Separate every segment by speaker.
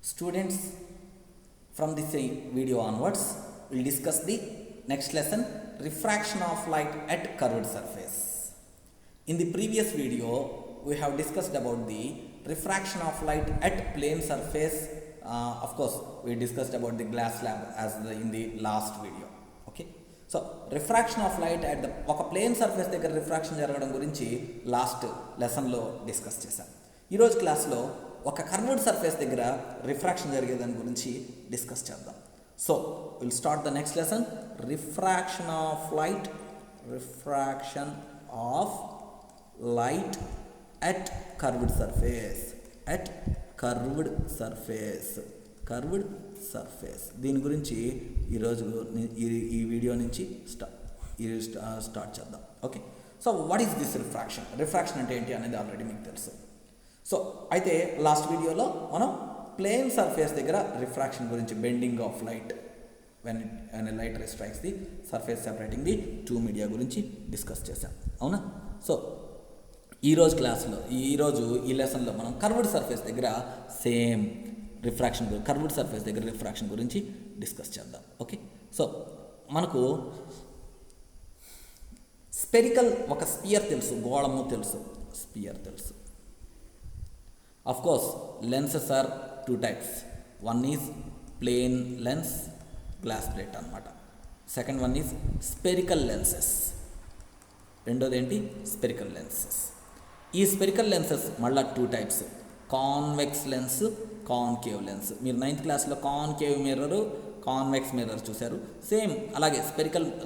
Speaker 1: Students, from this video onwards, we will discuss the next lesson, refraction of light at curved surface. In the previous video, we have discussed about the refraction of light at plane surface. Of course, we discussed about the glass slab in the last video. Okay. So, refraction of light at the plane surface దగ్గర refraction జరగడం గురించి last లెసన్లో discuss చేశాం. ఈరోజు క్లాస్లో ఒక curved surface దగ్గర refraction జరిగేదాని గురించి డిస్కస్ చేద్దాం. So will start the next lesson, refraction of light at curved surface దీని గురించి ఈరోజు ఈ వీడియో నుంచి స్టార్ట్ చేద్దాం. Okay, so what is this refraction అంటే ఏంటి అనేది ఆల్రెడీ మీకు తెలుసు. సో అయితే లాస్ట్ వీడియోలో మనం ప్లేన్ సర్ఫేస్ దగ్గర రిఫ్రాక్షన్ గురించి, bending of light when light ray strikes the surface separating the two media గురించి డిస్కస్ చేశాం, అవునా? సో ఈరోజు క్లాస్లో ఈ లెసన్లో మనం కర్వ్డ్ సర్ఫేస్ దగ్గర సేమ్ కర్వ్డ్ సర్ఫేస్ దగ్గర రిఫ్రాక్షన్ గురించి డిస్కస్ చేద్దాం. ఓకే, సో మనకు ఒక స్పియర్ తెలుసు, గోళము తెలుసు, స్పియర్ తెలుసు. Of course, lenses are two types. One is plane lens, glass plate anamata. Second one is spherical lenses. రెండోది ఏంటి? Spherical lenses. ఈ స్పెరికల్ లెన్సెస్ మళ్ళీ two types, convex lens, concave lens. మీరు 9th క్లాస్లో concave mirror, convex mirror చూశారు. Same అలాగే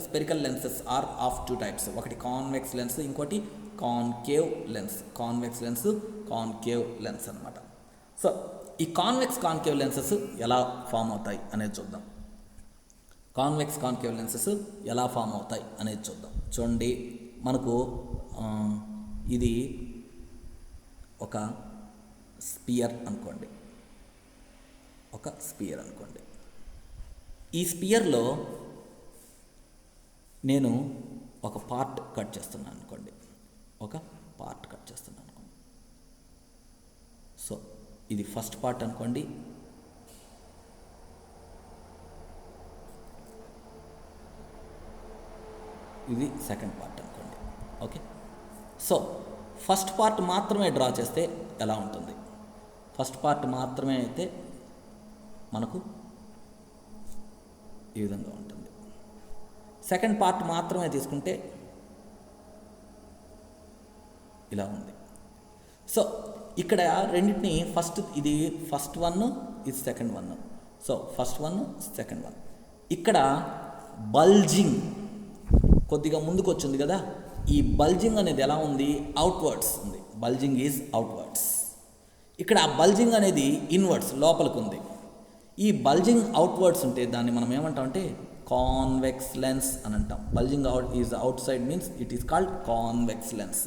Speaker 1: spherical lenses are of two types. ఒకటి convex lens, ఇంకోటి concave lens. Convex lens, concave lens అనమాట. సో ఈ కాన్కేవ్ లెన్సెస్ ఎలా ఫామ్ అవుతాయి అనేది చూద్దాం. కాన్కేవ్ లెన్సెస్ ఎలా ఫామ్ అవుతాయి అనేది చూద్దాం. చూడండి, మనకు ఇది ఒక స్పియర్ అనుకోండి. ఈ స్పియర్లో నేను ఒక పార్ట్ కట్ చేస్తున్నాను అనుకోండి. సో ఇది ఫస్ట్ పార్ట్ అనుకోండి. ఇది సెకండ్ పార్ట్ అనుకోండి. ఓకే, సో ఫస్ట్ పార్ట్ మాత్రమే డ్రా చేస్తే ఎలా ఉంటుంది? ఫస్ట్ పార్ట్ మాత్రమే అయితే మనకు ఈ విధంగా ఉంటుంది. సెకండ్ పార్ట్ మాత్రమే తీసుకుంటే ఇలా ఉంది. సో ఇక్కడ రెండింటిని ఇది ఫస్ట్ వన్, ఇది second one. So first one, second one. ఇక్కడ బల్జింగ్ కొద్దిగా ముందుకు వచ్చింది కదా. ఈ బల్జింగ్ అనేది ఎలా ఉంది? అవుట్వర్డ్స్ ఉంది. Bulging is outwards. ఇక్కడ ఆ బల్జింగ్ అనేది ఇన్వర్డ్స్, లోపలికి ఉంది. ఈ బల్జింగ్ అవుట్వర్డ్స్ ఉంటే దాన్ని మనం ఏమంటాం అంటే కాన్వెక్స్ లెన్స్ అని అంటాం. Bulging is out side means it is called convex lens.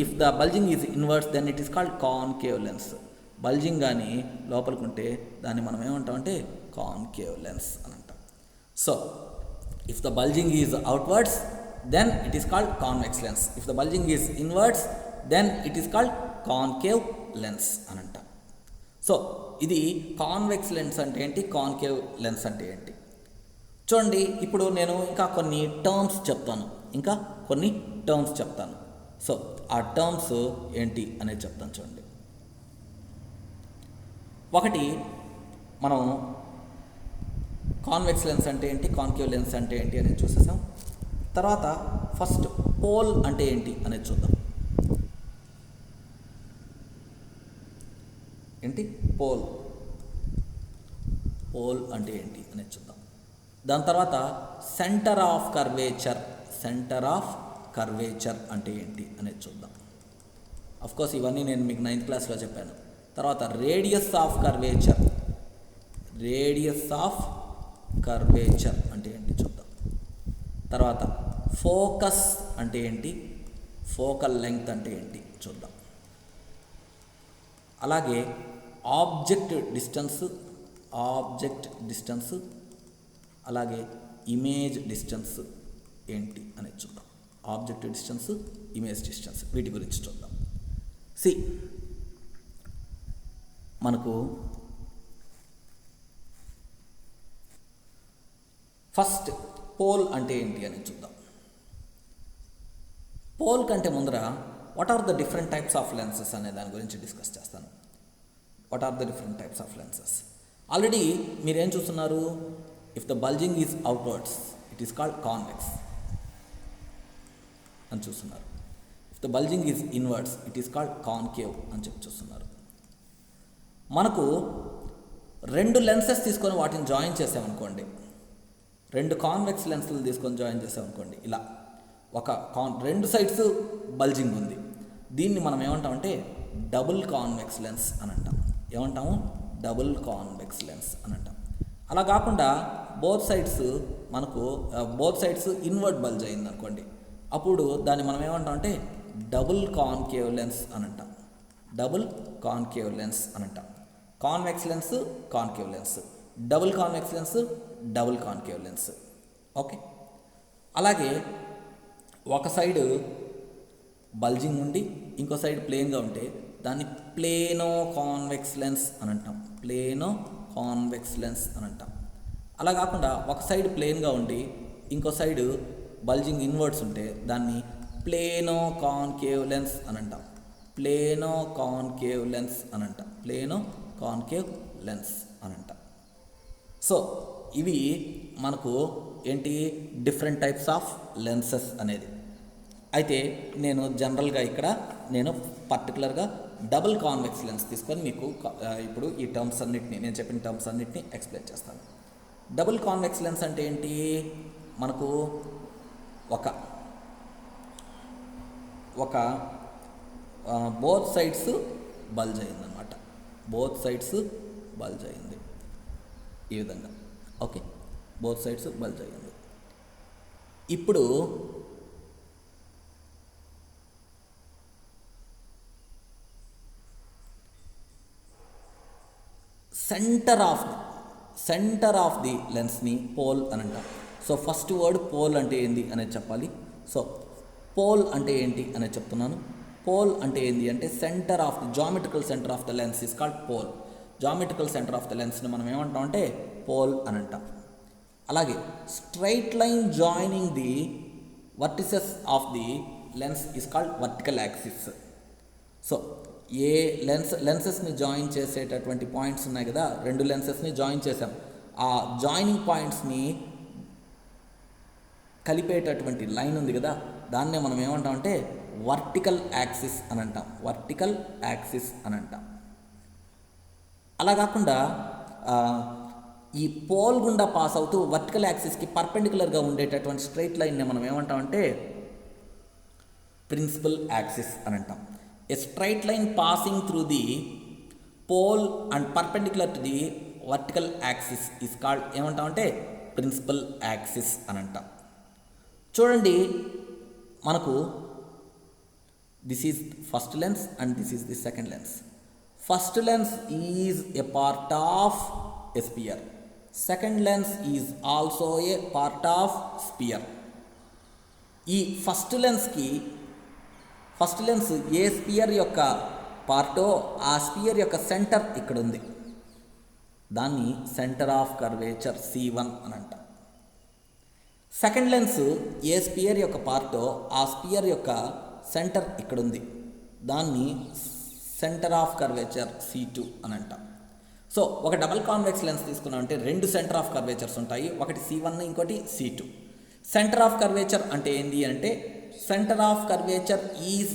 Speaker 1: if the bulging is inverse, then it is called concave lens. Bulging కానీ లోపలికి ఉంటే దాన్ని మనం ఏమంటాం అంటే కాన్కేవ్ లెన్స్ అని అంటాం. So if the bulging is outwards, then it is called convex lens. If the bulging is inwards, then it is called concave lens అని అంటాం. సో ఇది కాన్వెక్స్ లెన్స్ అంటే ఏంటి, కాన్కేవ్ లెన్స్ అంటే ఏంటి చూడండి. ఇప్పుడు నేను ఇంకా కొన్ని టర్మ్స్ చెప్తాను. సో ఆ టర్మ్స్ ఏంటి అనేది చెప్తాను చూడండి. ఒకటి, మనం కాన్వెక్స్ లెన్స్ అంటే ఏంటి, కాన్కేవ్ లెన్స్ అంటే ఏంటి అనేది చూసేసాం. తర్వాత ఫస్ట్ పోల్ అంటే ఏంటి అనేది చూద్దాం. పోల్ అంటే ఏంటి అనేది చూద్దాం. దాని తర్వాత సెంటర్ ఆఫ్ కర్వేచర్ అంటే ఏంటి అనేది చూద్దాం. అఫ్కోర్స్ ఇవన్నీ నేను మీకు 9th క్లాస్లో చెప్పాను. తర్వాత రేడియస్ ఆఫ్ కర్వేచర్ అంటే ఏంటి చూద్దాం. తర్వాత ఫోకస్ అంటే ఏంటి, ఫోకల్ లెంగ్త్ అంటే ఏంటి చూద్దాం. అలాగే ఆబ్జెక్ట్ డిస్టెన్స్, అలాగే ఇమేజ్ డిస్టెన్స్ ఏంటి అనేది చూద్దాం. ఆబ్జెక్ట్ డిస్టెన్స్, ఇమేజ్ డిస్టెన్స్, వీటి గురించి చూద్దాం. మనకు ఫస్ట్ పోల్ అంటే ఏంటి అని చూద్దాం. పోల్ కంటే ముందర what are the different types of lenses అనే దాని గురించి డిస్కస్ చేస్తాను. What are the different types of lenses? Already మీరేం చూస్తున్నారు? If the bulging is outwards it is called convex అని చూస్తున్నారు. If the bulging is inwards it is called concave అని చెప్పి చూస్తున్నారు. మనకు రెండు లెన్సెస్ తీసుకొని వాటిని జాయిన్ చేసామనుకోండి, రెండు కాన్వెక్స్ లెన్స్లు తీసుకొని జాయిన్ చేసామనుకోండి, ఇలా ఒక రెండు సైడ్స్ బల్జింగ్ ఉంది. దీన్ని మనం ఏమంటామంటే డబుల్ కాన్వెక్స్ లెన్స్ అని అంటాం. ఏమంటాము? డబుల్ కాన్వెక్స్ లెన్స్ అని అంటాం. అలా కాకుండా బోత్ సైడ్స్ ఇన్వర్డ్ బల్జ్ అయింది అనుకోండి, అప్పుడు దాన్ని మనం ఏమంటామంటే డబుల్ కాన్కేవ్ లెన్స్ అని అంటాం. డబుల్ కాన్కేవ్ లెన్స్ అని అంటాం. Convex lens, concave lens, double convex lens, double concave lens. Okay. అలాగే ఒక సైడ్ బల్జింగ్ ఉండి ఇంకో సైడ్ ప్లేన్గా ఉంటే దాన్ని ప్లేనో కాన్వెక్స్ లెన్స్ అని అంటాం. ప్లేనో కాన్వెక్స్ లెన్స్ అని అంటాం. అలా కాకుండా ఒక సైడ్ ప్లేన్గా ఉండి ఇంకో సైడ్ బల్జింగ్ ఇన్వర్డ్స్ ఉంటే దాన్ని ప్లేనో కాన్కేవ్ లెన్స్ అని అంటాం. ప్లేనో కాన్కేవ్ లెన్స్ అని అంటాం. ప్లేనో కాన్కేవ్ లెన్స్ అని అంటాం. సో ఇవి మనకు ఏంటి? డిఫరెంట్ టైప్స్ ఆఫ్ లెన్సెస్ అనేది. అయితే నేను జనరల్గా ఇక్కడ పర్టికులర్గా డబుల్ కాన్వెక్స్ లెన్స్ తీసుకొని మీకు ఇప్పుడు ఈ టర్మ్స్ అన్నిటిని, నేను చెప్పిన టర్మ్స్ అన్నిటిని ఎక్స్ప్లెయిన్ చేస్తాను. డబుల్ కాన్వెక్స్ లెన్స్ అంటే ఏంటి? మనకు ఒక బోత్ సైడ్స్ బల్జ్ అయిందన్నమాట. బోత్ సైడ్స్ బల్జ్ అయింది ఈ విధంగా. ఓకే, బోత్ సైడ్స్ బల్జ్ అయ్యింది. ఇప్పుడు సెంటర్ ఆఫ్ ది లెన్స్ని పోల్ అని అంటాం. సో ఫస్ట్ వర్డ్ పోల్ అంటే ఏంది అనేది చెప్పాలి. సో పోల్ అంటే ఏంటి అనేది చెప్తున్నాను. పోల్ అంటే ఏంటి అంటే geometrical centre of the lens is called pole. Geometrical centre of the లెన్స్ని మనం ఏమంటాం అంటే పోల్ అని అంటాం. అలాగే straight line joining the vertices of the lens is called vertical axis. So ఏ లెన్సెస్ని జాయిన్ చేసేటటువంటి పాయింట్స్ ఉన్నాయి కదా, రెండు లెన్సెస్ని జాయిన్ చేసాం. ఆ జాయినింగ్ పాయింట్స్ని కలిపేటటువంటి లైన్ ఉంది కదా, దాన్నే మనం ఏమంటామంటే వర్టికల్ యాక్సిస్ అని అంటాం. వర్టికల్ యాక్సిస్ అని అంటాం. అలా కాకుండా ఈ పోల్ గుండా పాస్ అవుతూ వర్టికల్ యాక్సిస్కి పర్పెండికులర్గా ఉండేటటువంటి స్ట్రైట్ లైన్ని మనం ఏమంటామంటే ప్రిన్సిపల్ యాక్సిస్ అని అంటాం. A straight line passing through the pole and perpendicular to the vertical axis is called ఏమంటామంటే ప్రిన్సిపల్ యాక్సిస్ అని అంటాం. చూడండి, మనకు this is first lens and this is the second lens. First lens is a part of a sphere. Second lens is also a part of sphere. ఈ first lens a sphere యొక్క పార్టో ఆ spear యొక్క centre ఇక్కడ ఉంది. దాన్ని centre of curvature C1 అని అంటాం. సెకండ్ లెన్స్ ఏ స్పియర్ యొక్క పార్టో ఆ స్పియర్ యొక్క సెంటర్ ఇక్కడ ఉంది. దాన్ని సెంటర్ ఆఫ్ కర్వేచర్ C2 అని అంటాం. సో ఒక డబల్ కాన్వెక్స్ లెన్స్ తీసుకున్నామంటే రెండు సెంటర్ ఆఫ్ కర్వేచర్స్ ఉంటాయి. ఒకటి C1, ఇంకోటి C2. సెంటర్ ఆఫ్ కర్వేచర్ అంటే ఏంటి అంటే centre of curvature is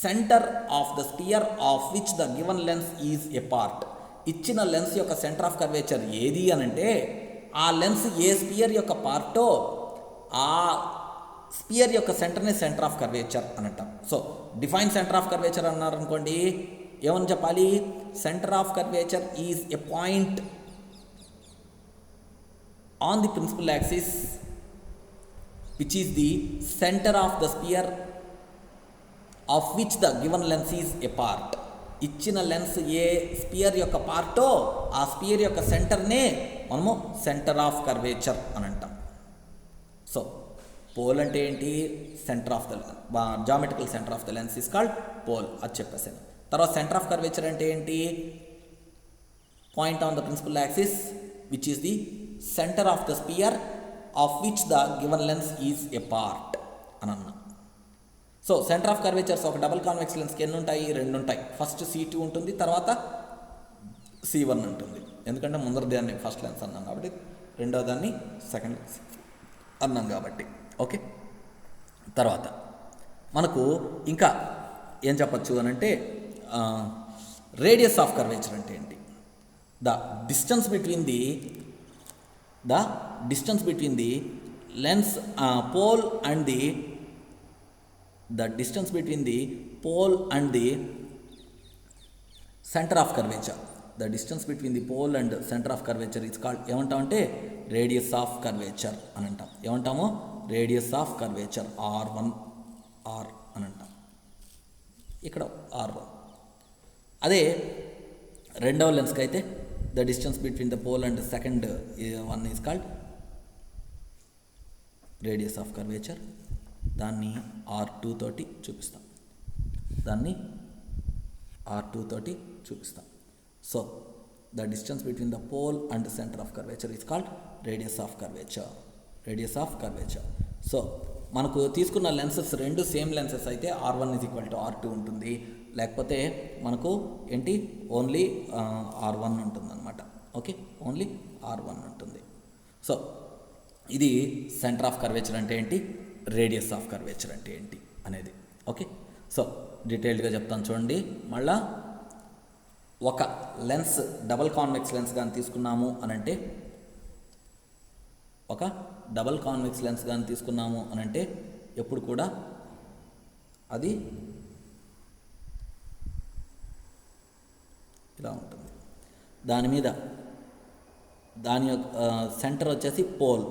Speaker 1: centre of the sphere of which the given lens is a part. ఇచ్చిన లెన్స్ యొక్క సెంటర్ ఆఫ్ కర్వేచర్ ఏది అని అంటే ఆ లెన్స్ ఏ స్పియర్ యొక్క పార్టో ఆ స్పియర్ యొక్క సెంటర్నే సెంటర్ ఆఫ్ కర్వేచర్ అని అంటాం. So define centre of curvature అన్నారనుకోండి, ఏమని చెప్పాలి? Centre of curvature is a point on the principal axis which is the center of the sphere of which the given lens is a part. ఇచ్చిన lens a sphere యొక్క పార్టో ఆ spear యొక్క సెంటర్నే మనము centre of curvature అని అంటాం. So pole అంటే ఏంటి? Centre of the geometrical centre of the lens is called pole. అది చెప్పేసాను. తర్వాత సెంటర్ ఆఫ్ కర్వేచర్ అంటే ఏంటి? Point on the principal axis which is the centre of the sphere of which the given lens is a part అని అన్నా. So centre of curvatures ఒక double convex లెన్స్కి ఎన్ని ఉంటాయి? 2 ఉంటాయి. ఫస్ట్ C2 ఉంటుంది, తర్వాత C1 ఉంటుంది. ఎందుకంటే ముందర దాన్ని ఫస్ట్ లెన్స్ అన్నాం కాబట్టి, రెండో దాన్ని సెకండ్ లెన్స్ అన్నాం కాబట్టి. ఓకే, తర్వాత మనకు ఇంకా ఏం చెప్పచ్చు అని అంటే, రేడియస్ ఆఫ్ కర్వేచర్ అంటే ఏంటి? The distance between the lens pole and the distance between the pole and the center of curvature. The distance between the pole and center of curvature is called ఏమంటామంటే radius of curvature అని అంటాం. ఏమంటాము? Radius of curvature R1 అని అంటాం. ఇక్కడ R1. అదే రెండవ లెన్స్కి అయితే the distance between the pole and second one is called radius of curvature. దాన్ని R2 తోటి చూపిస్తాం. So the distance between the pole and centre of curvature is called radius of curvature. So మనకు తీసుకున్న lenses రెండు same lenses అయితే R1 is equal to R2 ఉంటుంది. లేకపోతే మనకు ఏంటి ఓన్లీ R1 ఉంటుంది అనమాట. ఓకే, ఓన్లీ R1 ఉంటుంది. సో ఇది సెంటర్ ఆఫ్ కర్వేచర్ అంటే ఏంటి, రేడియస్ ఆఫ్ కర్వేచర్ అంటే ఏంటి అనేది. ఓకే, సో డీటెయిల్డ్గా చెప్తాను చూడండి. మళ్ళా ఒక లెన్స్ డబల్ కాన్వెక్స్ లెన్స్ కానీ తీసుకున్నాము అని అంటే, ఎప్పుడు కూడా అది ఇలా ఉంటుంది. దాని మీద దాని యొక్క సెంటర్ వచ్చేసి పోల్.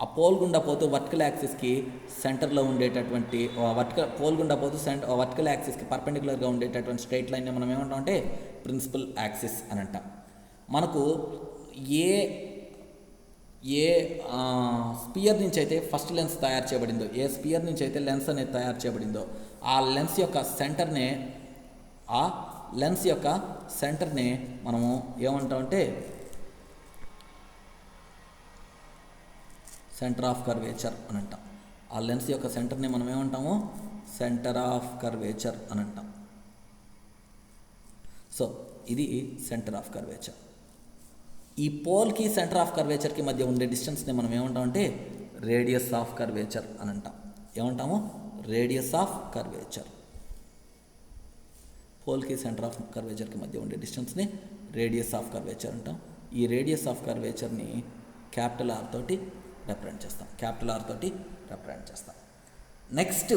Speaker 1: ఆ పోల్ గుండా పోతూ వర్టికల్ యాక్సిస్కి సెంటర్లో ఉండేటటువంటి పోల్ గుండా పోతూ వర్టికల్ యాక్సిస్కి పర్పెండిక్యులర్గా ఉండేటటువంటి స్ట్రైట్ లైన్ని మనం ఏమంటాం అంటే ప్రిన్సిపల్ యాక్సిస్ అని అంటాం. మనకు ఏ స్పియర్ నుంచి అయితే ఫస్ట్ లెన్స్ తయారు చేయబడిందో, ఏ స్పియర్ నుంచి అయితే లెన్స్ అనేది తయారు చేయబడిందో, ఆ లెన్స్ యొక్క సెంటర్నే మనము ఏమంటామంటే సెంటర్ ఆఫ్ కర్వేచర్ అని అంటాం. ఆ లెన్స్ యొక్క సెంటర్ని మనం ఏమంటాము? సెంటర్ ఆఫ్ కర్వేచర్ అని అంటాం. సో ఇది సెంటర్ ఆఫ్ కర్వేచర్. ఈ పోల్కి సెంటర్ ఆఫ్ కర్వేచర్కి మధ్య ఉండే డిస్టెన్స్ని మనం ఏమంటాం అంటే రేడియస్ ఆఫ్ కర్వేచర్ అని అంటాం. ఏమంటాము? Radius of curvature. పోల్కి సెంటర్ ఆఫ్ కర్వేచర్కి మధ్య ఉండే డిస్టెన్స్ని రేడియస్ ఆఫ్ కర్వేచర్ అంటాం. ఈ రేడియస్ ఆఫ్ కర్వేచర్ని క్యాపిటల్ R తోటి రిప్రజెంట్ చేస్తాం. నెక్స్ట్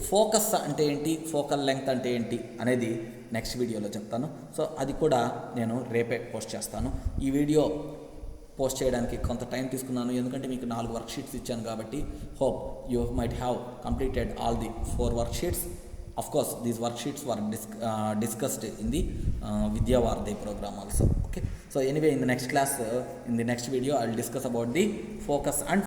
Speaker 1: ఫోకస్ అంటే ఏంటి, ఫోకల్ లెంగ్త్ అంటే ఏంటి అనేది నెక్స్ట్ వీడియోలో చెప్తాను. సో అది కూడా నేను రేపే పోస్ట్ చేస్తాను. ఈ వీడియో పోస్ట్ చేయడానికి కొంత టైం తీసుకున్నాను, ఎందుకంటే మీకు 4 వర్క్షీట్స్ ఇచ్చాను కాబట్టి. Hope you might have completed all the 4 worksheets. Of course, these worksheets were discussed in the Vidya Varadhi program also. Okay. So anyway, in the next class, in the next video, I will discuss about the focus and